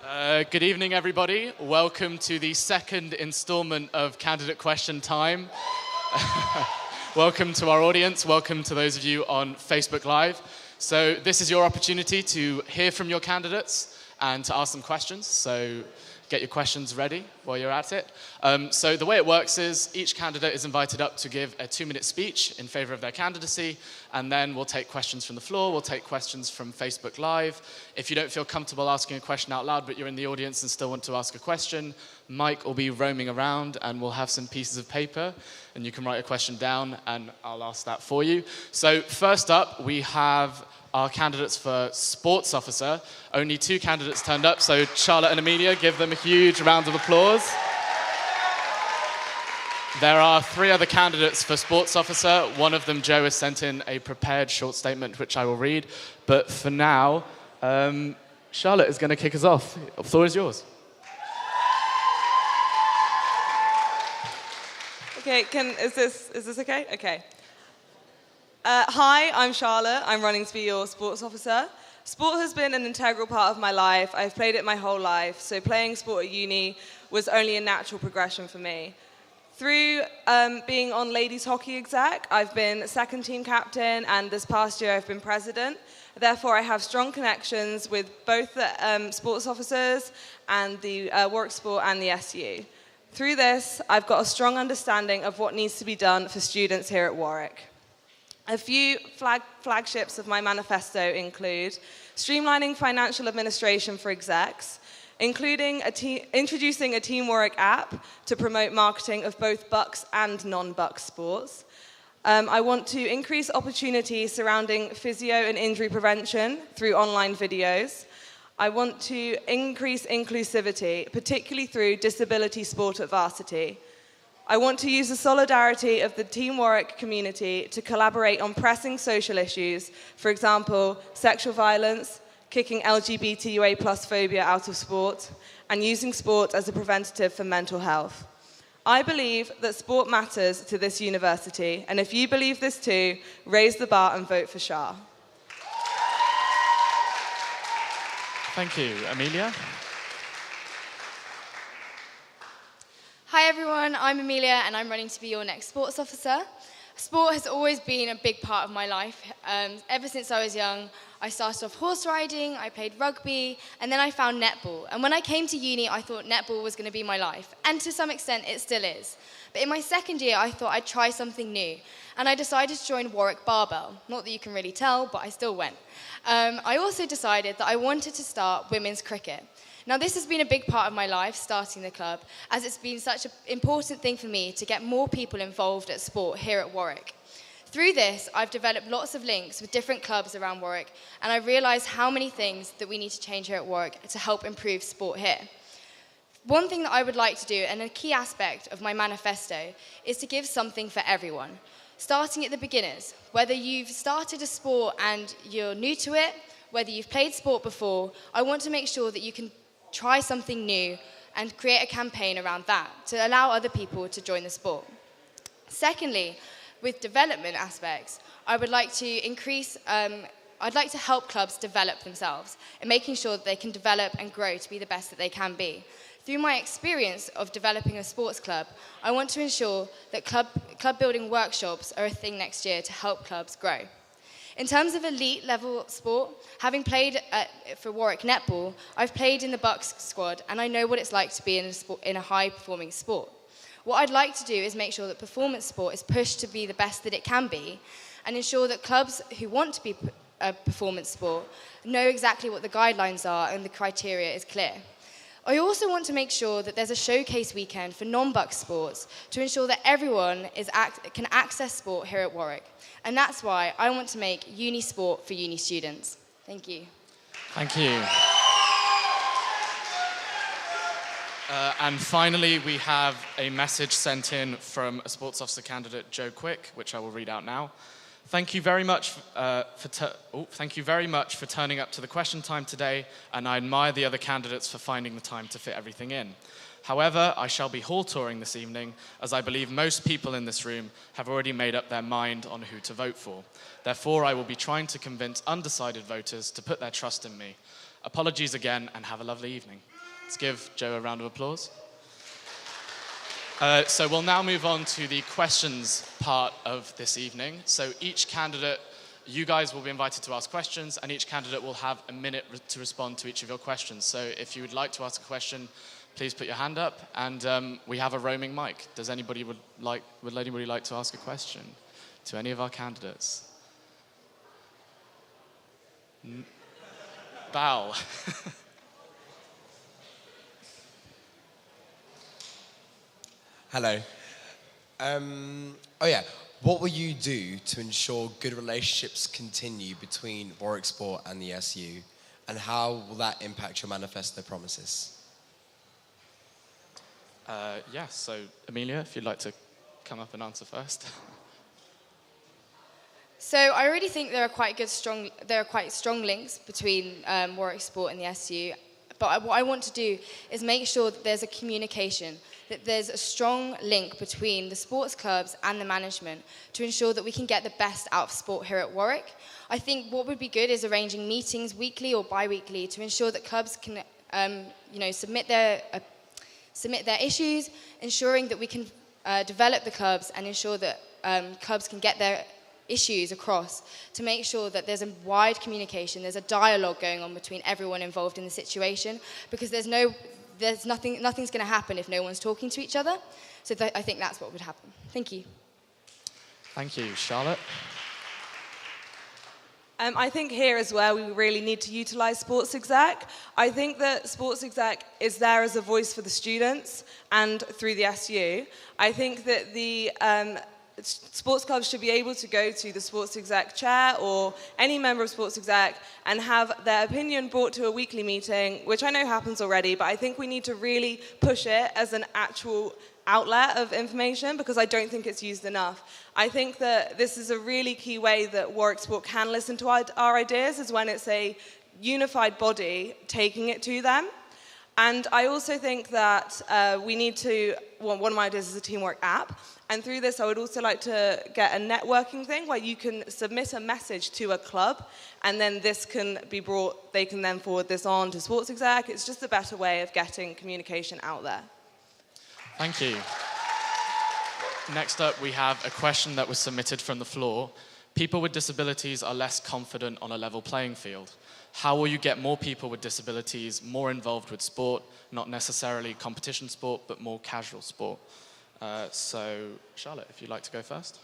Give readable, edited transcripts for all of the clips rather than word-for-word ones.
Good evening, everybody. Welcome to the second installment of Candidate Question Time. Welcome to our audience. Welcome to those of you on Facebook Live. So this is your opportunity to hear from your candidates and to ask them questions. So get your questions ready while you're at it. So the way it works is each candidate is invited up to give a 2-minute speech in favor of their candidacy, and then we'll take questions from the floor, we'll take questions from Facebook Live. If you don't feel comfortable asking a question out loud, but you're in the audience and still want to ask a question, Mike will be roaming around and we'll have some pieces of paper, and you can write a question down and I'll ask that for you. So first up, we have our candidates for sports officer. Only 2 candidates turned up, so Charlotte and Amelia, give them a huge round of applause. There are 3 other candidates for sports officer. One of them, Joe, has sent in a prepared short statement, which I will read. But for now, Charlotte is going to kick us off. The floor is yours. Okay, is this okay? Okay. Hi, I'm Charlotte. I'm running to be your sports officer. Sport has been an integral part of my life. I've played it my whole life, so playing sport at uni was only a natural progression for me. Through being on ladies hockey exec, I've been second team captain, and this past year I've been president. Therefore, I have strong connections with both the sports officers and the Warwick Sport and the SU. Through this, I've got a strong understanding of what needs to be done for students here at Warwick. A few flagships of my manifesto include streamlining financial administration for execs, including introducing a Team Warwick app to promote marketing of both BUCS and non-BUCS sports. I want to increase opportunities surrounding physio and injury prevention through online videos. I want to increase inclusivity, particularly through disability sport at varsity. I want to use the solidarity of the Team Warwick community to collaborate on pressing social issues, for example, sexual violence, kicking LGBTQA+ phobia out of sport, and using sport as a preventative for mental health. I believe that sport matters to this university, and if you believe this too, raise the bar and vote for Shah. Thank you. Amelia? Hi everyone, I'm Amelia and I'm running to be your next sports officer. Sport has always been a big part of my life. Ever since I was young, I started off horse riding, I played rugby, and then I found netball. And when I came to uni, I thought netball was going to be my life. And to some extent, it still is. But in my second year, I thought I'd try something new. And I decided to join Warwick Barbell. Not that you can really tell, but I still went. I also decided that I wanted to start women's cricket. Now, this has been a big part of my life, starting the club, as it's been such an important thing for me to get more people involved at sport here at Warwick. Through this, I've developed lots of links with different clubs around Warwick, and I realised how many things that we need to change here at Warwick to help improve sport here. One thing that I would like to do, and a key aspect of my manifesto, is to give something for everyone. Starting at the beginners, whether you've started a sport and you're new to it, whether you've played sport before, I want to make sure that you can try something new and create a campaign around that to allow other people to join the sport. Secondly, with development aspects, I would like to I'd like to help clubs develop themselves and making sure that they can develop and grow to be the best that they can be. Through my experience of developing a sports club, I want to ensure that club building workshops are a thing next year to help clubs grow. In terms of elite level sport, having played for Warwick Netball, I've played in the BUCS squad and I know what it's like to be in a high performing sport. What I'd like to do is make sure that performance sport is pushed to be the best that it can be and ensure that clubs who want to be a performance sport know exactly what the guidelines are and the criteria is clear. I also want to make sure that there's a showcase weekend for non-BUCS sports to ensure that everyone can access sport here at Warwick. And that's why I want to make uni sport for uni students. Thank you. Thank you. And finally, we have a message sent in from a sports officer candidate, Joe Quick, which I will read out now. Thank you very much for turning up to the question time today, and I admire the other candidates for finding the time to fit everything in. However, I shall be hall touring this evening, as I believe most people in this room have already made up their mind on who to vote for. Therefore, I will be trying to convince undecided voters to put their trust in me. apologies again, and have a lovely evening. Let's give Joe a round of applause. So we'll now move on to the questions part of this evening. So each candidate, you guys will be invited to ask questions, and each candidate will have a minute to respond to each of your questions. So if you would like to ask a question, please put your hand up, and we have a roaming mic. Would anybody like to ask a question to any of our candidates? Bal. Hello. What will you do to ensure good relationships continue between Warwick Sport and the SU, and how will that impact your manifesto promises? So Amelia, if you'd like to come up and answer first. So I already think there are quite strong links between Warwick Sport and the SU. But what I want to do is make sure that there's a communication, that there's a strong link between the sports clubs and the management to ensure that we can get the best out of sport here at Warwick. I think what would be good is arranging meetings weekly or bi-weekly to ensure that clubs can submit their issues, ensuring that we can develop the clubs and ensure that clubs can get their issues across, to make sure that there's a wide communication, there's a dialogue going on between everyone involved in the situation, because nothing's going to happen if no one's talking to each other. So I think that's what would happen. Thank you. Thank you. Charlotte? I think here is where we really need to utilise Sports Exec. I think that Sports Exec is there as a voice for the students and through the SU. I think that the sports clubs should be able to go to the Sports Exec chair or any member of Sports Exec and have their opinion brought to a weekly meeting, which I know happens already, but I think we need to really push it as an actual outlet of information, because I don't think it's used enough. I think that this is a really key way that Warwick Sport can listen to our ideas, is when it's a unified body taking it to them. And I also think that we need to, one of my ideas is a teamwork app. And through this, I would also like to get a networking thing where you can submit a message to a club, and then this can be brought, they can then forward this on to Sports Exec. It's just a better way of getting communication out there. Thank you. Next up, we have a question that was submitted from the floor. People with disabilities are less confident on a level playing field. How will you get more people with disabilities more involved with sport, not necessarily competition sport, but more casual sport? So, Charlotte, if you'd like to go first.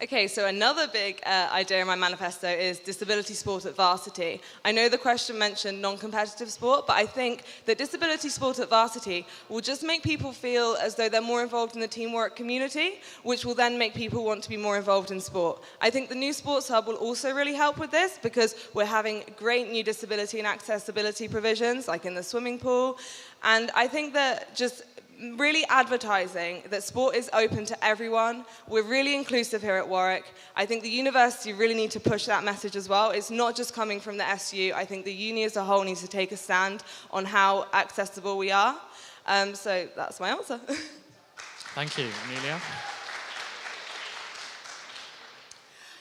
Okay, so another big idea in my manifesto is disability sport at varsity. I know the question mentioned non-competitive sport, but I think that disability sport at varsity will just make people feel as though they're more involved in the teamwork community, which will then make people want to be more involved in sport. I think the new Sports Hub will also really help with this, because we're having great new disability and accessibility provisions, like in the swimming pool. And I think that just really advertising that sport is open to everyone. We're really inclusive here at Warwick. I think the university really need to push that message as well. It's not just coming from the SU. I think the uni as a whole needs to take a stand on how accessible we are. So that's my answer. Thank you. Amelia?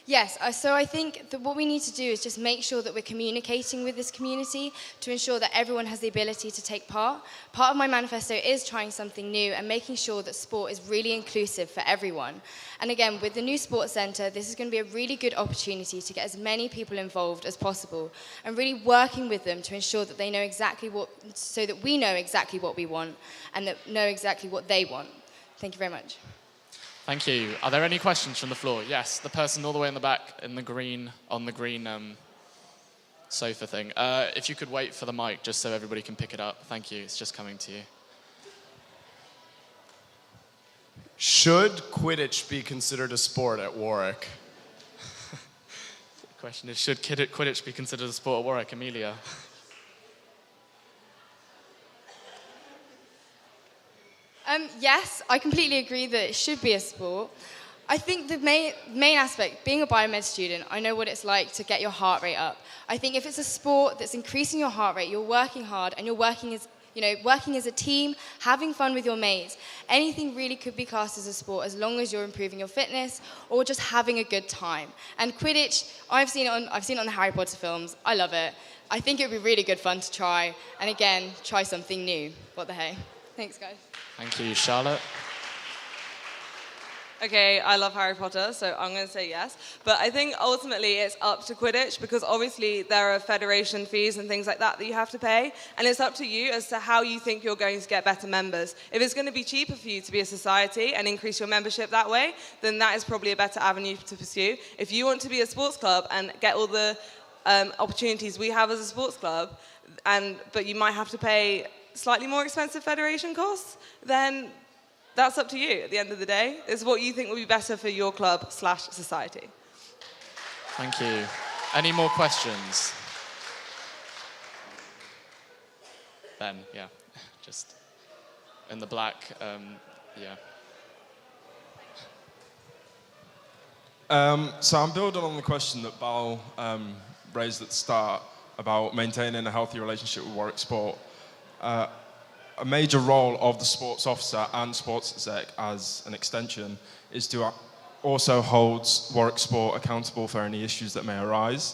Yes, so I think that what we need to do is just make sure that we're communicating with this community to ensure that everyone has the ability to take part. Part of my manifesto is trying something new and making sure that sport is really inclusive for everyone. And again, with the new sports centre, this is going to be a really good opportunity to get as many people involved as possible, and really working with them to ensure that they know exactly so that we know exactly what we want and that know exactly what they want. Thank you very much. Thank you. Are there any questions from the floor? Yes, the person all the way in the back on the green sofa thing. If you could wait for the mic just so everybody can pick it up. Thank you. It's just coming to you. Should Quidditch be considered a sport at Warwick? The question is, should Quidditch be considered a sport at Warwick? Amelia? Yes, I completely agree that it should be a sport. I think the main aspect, being a biomed student, I know what it's like to get your heart rate up. I think if it's a sport that's increasing your heart rate, you're working hard and you're working You know, working as a team, having fun with your mates. Anything really could be classed as a sport as long as you're improving your fitness or just having a good time. And Quidditch, I've seen it on the Harry Potter films. I love it. I think it would be really good fun to try. And again, try something new. What the hey? Thanks, guys. Thank you, Charlotte. Okay, I love Harry Potter, so I'm going to say yes. But I think ultimately it's up to Quidditch because obviously there are federation fees and things like that you have to pay. And it's up to you as to how you think you're going to get better members. If it's going to be cheaper for you to be a society and increase your membership that way, then that is probably a better avenue to pursue. If you want to be a sports club and get all the opportunities we have as a sports club, but you might have to pay slightly more expensive federation costs, then that's up to you at the end of the day. It's what you think will be better for your club/society. Thank you. Any more questions? Ben, yeah, just in the black, yeah. So I'm building on the question that Bal raised at the start about maintaining a healthy relationship with Warwick Sport. A major role of the sports officer and sports exec as an extension is to also hold Warwick Sport accountable for any issues that may arise.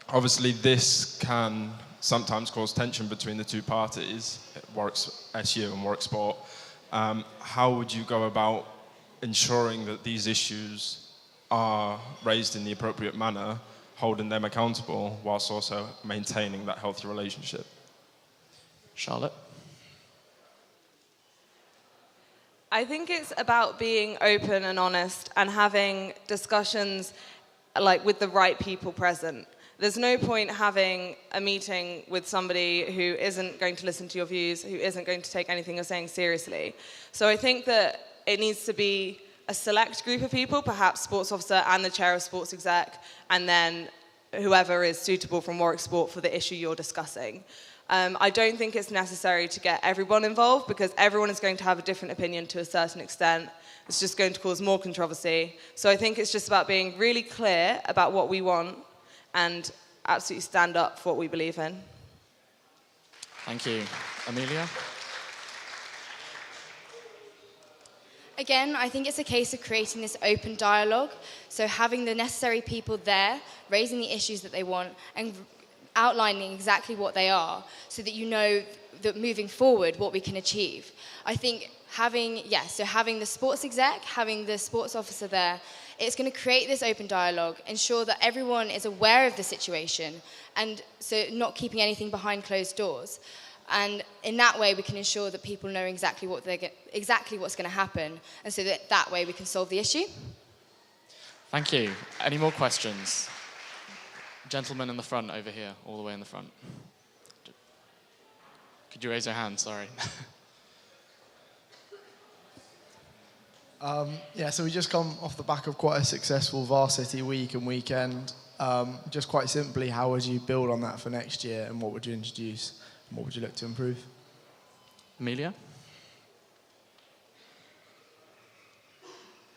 Obviously, this can sometimes cause tension between the two parties, Warwick SU and Warwick Sport. How would you go about ensuring that these issues are raised in the appropriate manner, holding them accountable, whilst also maintaining that healthy relationship? Charlotte? I think it's about being open and honest and having discussions like with the right people present. There's no point having a meeting with somebody who isn't going to listen to your views, who isn't going to take anything you're saying seriously. So I think that it needs to be a select group of people, perhaps sports officer and the chair of sports exec, and then whoever is suitable from Warwick Sport for the issue you're discussing. I don't think it's necessary to get everyone involved because everyone is going to have a different opinion to a certain extent. It's just going to cause more controversy. So I think it's just about being really clear about what we want and absolutely stand up for what we believe in. Thank you. Amelia? Again, I think it's a case of creating this open dialogue. So having the necessary people there, raising the issues that they want, and outlining exactly what they are so that you know that moving forward what we can achieve. I think having the sports exec, having the sports officer there, it's going to create this open dialogue, ensure that everyone is aware of the situation, and so not keeping anything behind closed doors. And in that way we can ensure that people know exactly what's going to happen, and so that way we can solve the issue. Thank you. Any more questions? Gentleman in the front over here, all the way in the front. Could you raise your hand? Sorry. So we just come off the back of quite a successful varsity week and weekend. Just quite simply, how would you build on that for next year, and what would you introduce, and what would you look to improve? Amelia?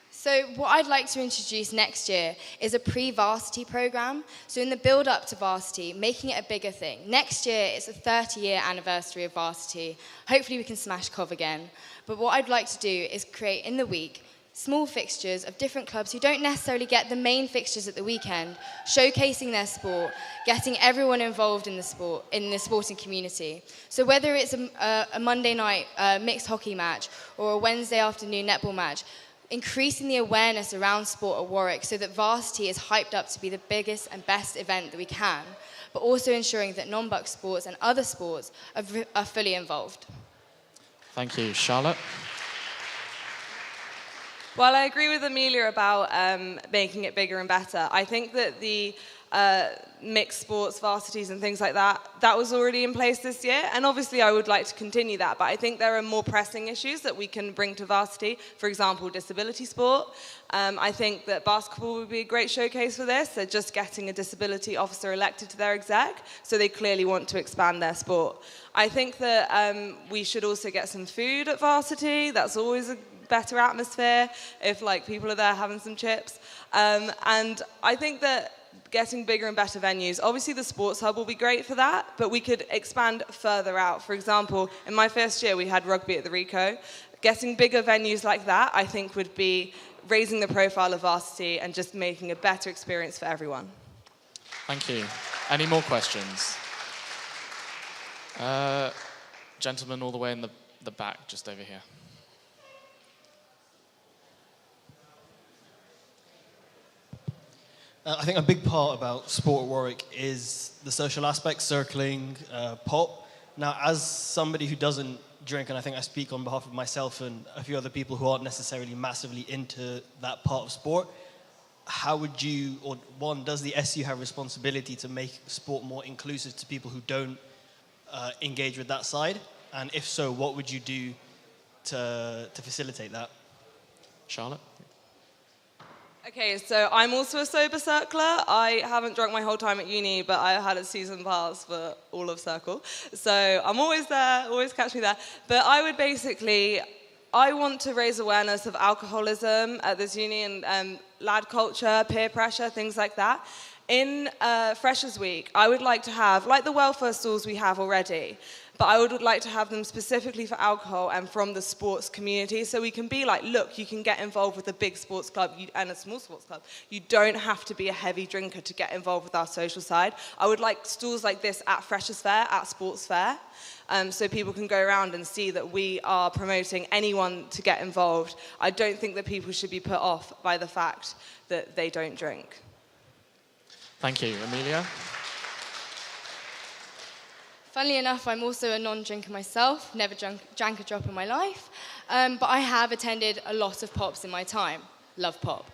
So what I'd like to introduce next year is a pre-varsity program. So in the build-up to varsity, making it a bigger thing. Next year, it's a 30-year anniversary of varsity. Hopefully we can smash Cov again. But what I'd like to do is create, in the week, small fixtures of different clubs who don't necessarily get the main fixtures at the weekend, showcasing their sport, getting everyone involved in the sport, in the sporting community. So whether it's a Monday night mixed hockey match or a Wednesday afternoon netball match, increasing the awareness around sport at Warwick so that varsity is hyped up to be the biggest and best event that we can, but also ensuring that non-buck sports and other sports are fully involved. Thank you. Charlotte? Well, I agree with Amelia about making it bigger and better. I think that the mixed sports, varsities and things like that, that was already in place this year. And obviously I would like to continue that. But I think there are more pressing issues that we can bring to varsity. For example, disability sport. I think that basketball would be a great showcase for this. They're just getting a disability officer elected to their exec. So they clearly want to expand their sport. I think that we should also get some food at varsity. That's always a better atmosphere if people are there having some chips. And I think that getting bigger and better venues. Obviously, the sports hub will be great for that, but we could expand further out. For example, in my first year, we had rugby at the Rico. Getting bigger venues like that, I think, would be raising the profile of varsity and just making a better experience for everyone. Thank you. Any more questions? Gentleman all the way in the back, just over here. I think a big part about sport at Warwick is the social aspect, circling, pop. Now, as somebody who doesn't drink, and I think I speak on behalf of myself and a few other people who aren't necessarily massively into that part of sport, how would you, or one, does the SU have responsibility to make sport more inclusive to people who don't engage with that side? And if so, what would you do to facilitate that? Charlotte? Okay, so I'm also a sober circler. I haven't drunk my whole time at uni, but I had a season pass for all of Circle. So I'm always there, always catch me there. But I would basically, I want to raise awareness of alcoholism at this uni and lad culture, peer pressure, things like that. In Freshers Week, I would like to have, like the welfare stalls we have already, but I would like to have them specifically for alcohol and from the sports community, so we can be like, look, you can get involved with a big sports club and a small sports club. You don't have to be a heavy drinker to get involved with our social side. I would like stalls like this at Freshers Fair, at Sports Fair, so people can go around and see that we are promoting anyone to get involved. I don't think that people should be put off by the fact that they don't drink. Thank you. Amelia? Funnily enough, I'm also a non-drinker myself, never drank a drop in my life, but I have attended a lot of pops in my time. Love pop.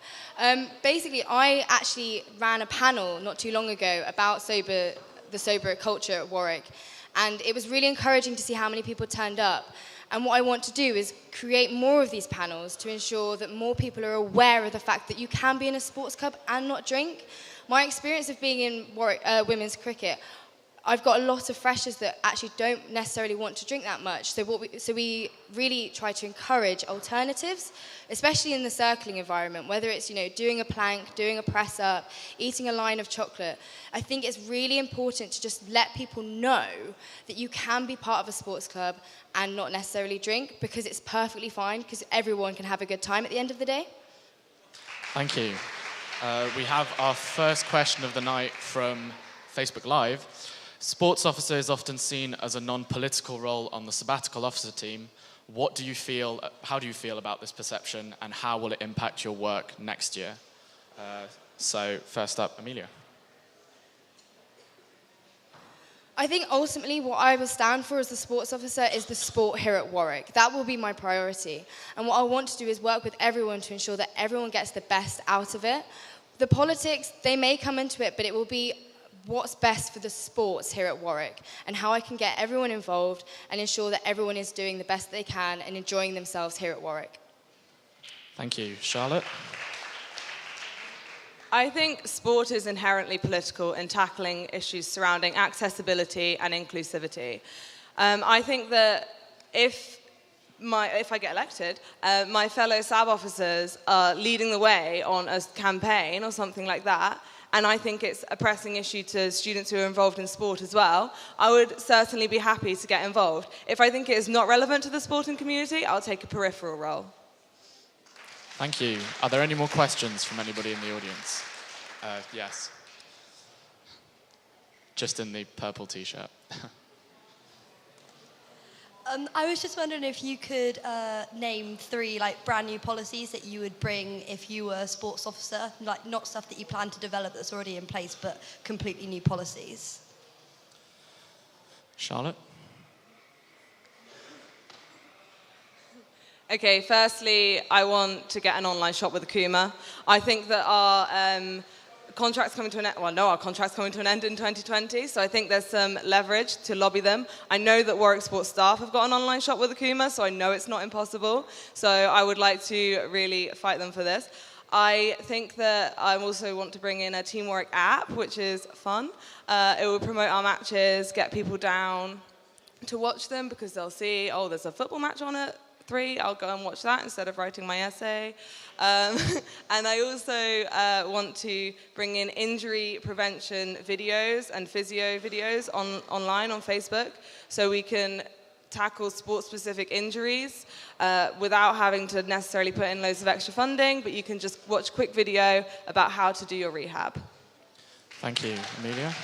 Basically, I actually ran a panel not too long ago about the sober culture at Warwick, and it was really encouraging to see how many people turned up. And what I want to do is create more of these panels to ensure that more people are aware of the fact that you can be in a sports club and not drink. My experience of being in Warwick, women's cricket, I've got a lot of freshers that actually don't necessarily want to drink that much. So we really try to encourage alternatives, especially in the circling environment, whether it's, doing a plank, doing a press up, eating a line of chocolate. I think it's really important to just let people know that you can be part of a sports club and not necessarily drink, because it's perfectly fine, because everyone can have a good time at the end of the day. Thank you. We have our first question of the night from Facebook Live. Sports officer is often seen as a non-political role on the sabbatical officer team. How do you feel about this perception, and how will it impact your work next year? So first up, Amelia. I think ultimately what I will stand for as the sports officer is the sport here at Warwick. That will be my priority. And what I want to do is work with everyone to ensure that everyone gets the best out of it. The politics, they may come into it, but it will be what's best for the sports here at Warwick and how I can get everyone involved and ensure that everyone is doing the best they can and enjoying themselves here at Warwick. Thank you. Charlotte? I think sport is inherently political in tackling issues surrounding accessibility and inclusivity. I think that if I get elected, my fellow SAB officers are leading the way on a campaign or something like that, and I think it's a pressing issue to students who are involved in sport as well, I would certainly be happy to get involved. If I think it is not relevant to the sporting community, I'll take a peripheral role. Thank you. Are there any more questions from anybody in the audience? Yes. Just in the purple t-shirt. I was just wondering if you could name 3 brand new policies that you would bring if you were a sports officer, not stuff that you plan to develop that's already in place, but completely new policies. Charlotte? Okay, firstly, I want to get an online shop with Akuma. I think that our contract's coming to an end. Well, no, our contract's coming to an end in 2020, so I think there's some leverage to lobby them. I know that Warwick Sports staff have got an online shop with Akuma, so I know it's not impossible. So I would like to really fight them for this. I think that I also want to bring in a Team Warwick app, which is fun. It will promote our matches, get people down to watch them, because they'll see, oh, there's a football match on at 3, I'll go and watch that instead of writing my essay. And I also want to bring in injury prevention videos and physio videos online on Facebook, so we can tackle sport-specific injuries without having to necessarily put in loads of extra funding, but you can just watch a quick video about how to do your rehab. Thank you. Amelia?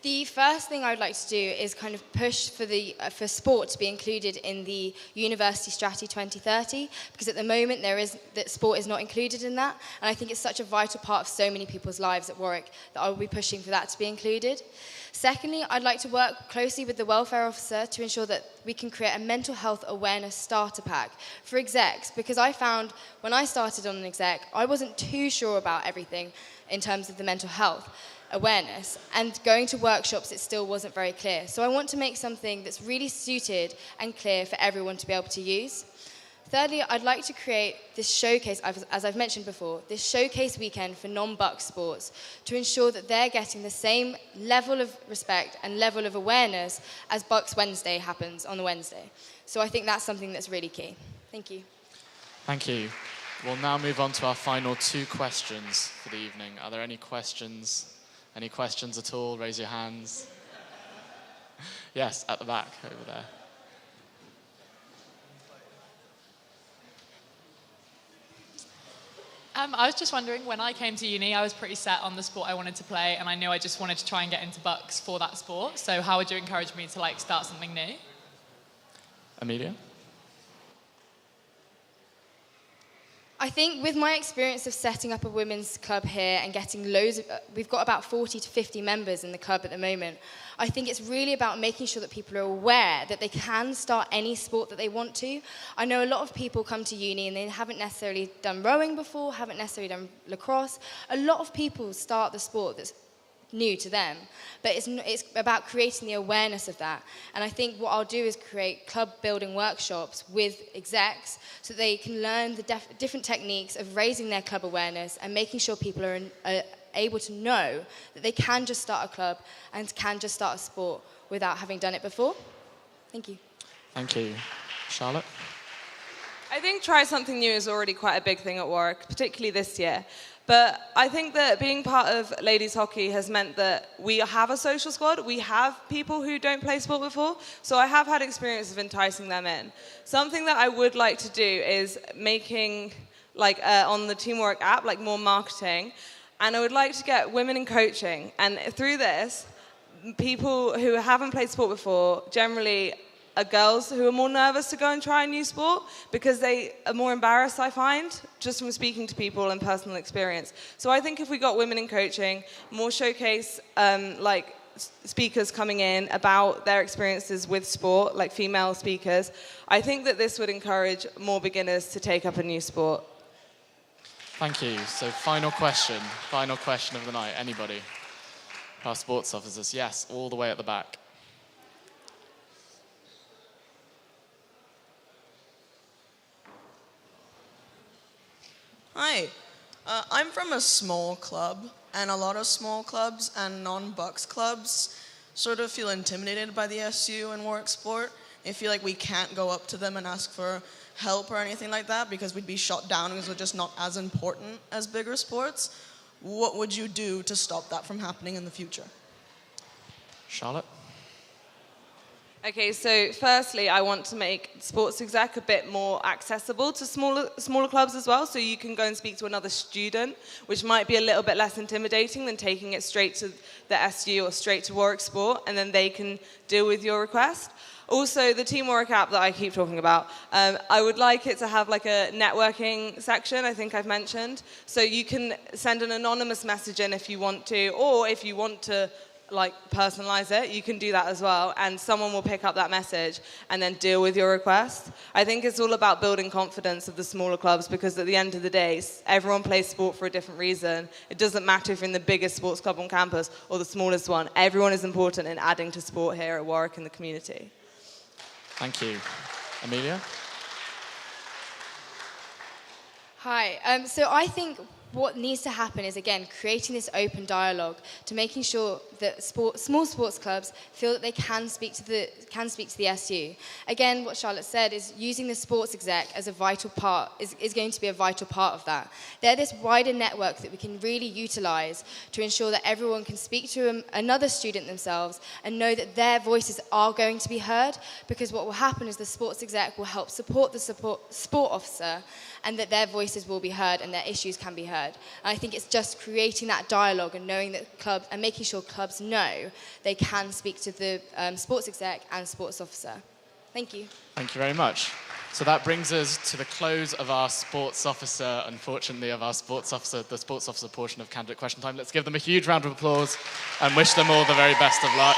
The first thing I would like to do is kind of push for sport to be included in the University Strategy 2030, because at the moment that sport is not included in that, and I think it's such a vital part of so many people's lives at Warwick that I will be pushing for that to be included. Secondly, I'd like to work closely with the welfare officer to ensure that we can create a mental health awareness starter pack for execs, because I found when I started on an exec, I wasn't too sure about everything in terms of the mental health awareness, and going to workshops it still wasn't very clear. So I want to make something that's really suited and clear for everyone to be able to use. Thirdly, I'd like to create this showcase, as I've mentioned before, this showcase weekend for non-Bucks sports to ensure that they're getting the same level of respect and level of awareness as Bucks Wednesday happens on the Wednesday. So I think that's something that's really key. Thank you. Thank you. We'll now move on to our final 2 questions for the evening. Are there any questions? Any questions at all? Raise your hands. Yes, at the back, over there. I was just wondering, when I came to uni, I was pretty set on the sport I wanted to play, and I knew I just wanted to try and get into Bucks for that sport. So how would you encourage me to start something new? Amelia? I think with my experience of setting up a women's club here and getting loads of, we've got about 40 to 50 members in the club at the moment. I think it's really about making sure that people are aware that they can start any sport that they want to. I know a lot of people come to uni and they haven't necessarily done rowing before, haven't necessarily done lacrosse. A lot of people start the sport that's new to them, but it's about creating the awareness of that. And I think what I'll do is create club building workshops with execs so that they can learn the different techniques of raising their club awareness and making sure people are able to know that they can just start a club and can just start a sport without having done it before. Thank you. Thank you. Charlotte? I think try something new is already quite a big thing at Warwick, particularly this year. But I think that being part of ladies hockey has meant that we have a social squad. We have people who don't play sport before. So I have had experience of enticing them in. Something that I would like to do is making, on the Teamwork app, more marketing. And I would like to get women in coaching. And through this, people who haven't played sport before generally are girls who are more nervous to go and try a new sport because they are more embarrassed, I find, just from speaking to people and personal experience. So I think if we got women in coaching, more showcase speakers coming in about their experiences with sport, like female speakers, I think that this would encourage more beginners to take up a new sport. Thank you. So final question of the night. Anybody? Our sports officers. Yes, all the way at the back. Hi, I'm from a small club, and a lot of small clubs and non-Bucks clubs sort of feel intimidated by the SU and Warwick Sport. They feel like we can't go up to them and ask for help or anything like that because we'd be shot down because we're just not as important as bigger sports. What would you do to stop that from happening in the future? Charlotte? Okay, so firstly, I want to make sports exec a bit more accessible to smaller clubs as well, so you can go and speak to another student, which might be a little bit less intimidating than taking it straight to the SU or straight to Warwick Sport, and then they can deal with your request. Also, the Teamwork app that I keep talking about, I would like it to have a networking section, I think I've mentioned, so you can send an anonymous message in if you want to, or if you want to personalize it, you can do that as well, and someone will pick up that message and then deal with your request. I think it's all about building confidence of the smaller clubs, because at the end of the day, everyone plays sport for a different reason. It doesn't matter if you're in the biggest sports club on campus or the smallest one. Everyone is important in adding to sport here at Warwick in the community. Thank you. Amelia? Hi. So I think what needs to happen is, again, creating this open dialogue to making sure that small sports clubs feel that they can speak to the SU. Again, what Charlotte said is using the sports exec as a vital part, is going to be a vital part of that. They're this wider network that we can really utilise to ensure that everyone can speak to another student themselves and know that their voices are going to be heard, because what will happen is the sports exec will help support the sport officer, and that their voices will be heard and their issues can be heard. And I think it's just creating that dialogue and knowing that clubs, and making sure clubs know they can speak to the sports exec and sports officer. Thank you. Thank you very much. So that brings us to the close of our sports officer, unfortunately, the sports officer portion of Candidate Question Time. Let's give them a huge round of applause and wish them all the very best of luck.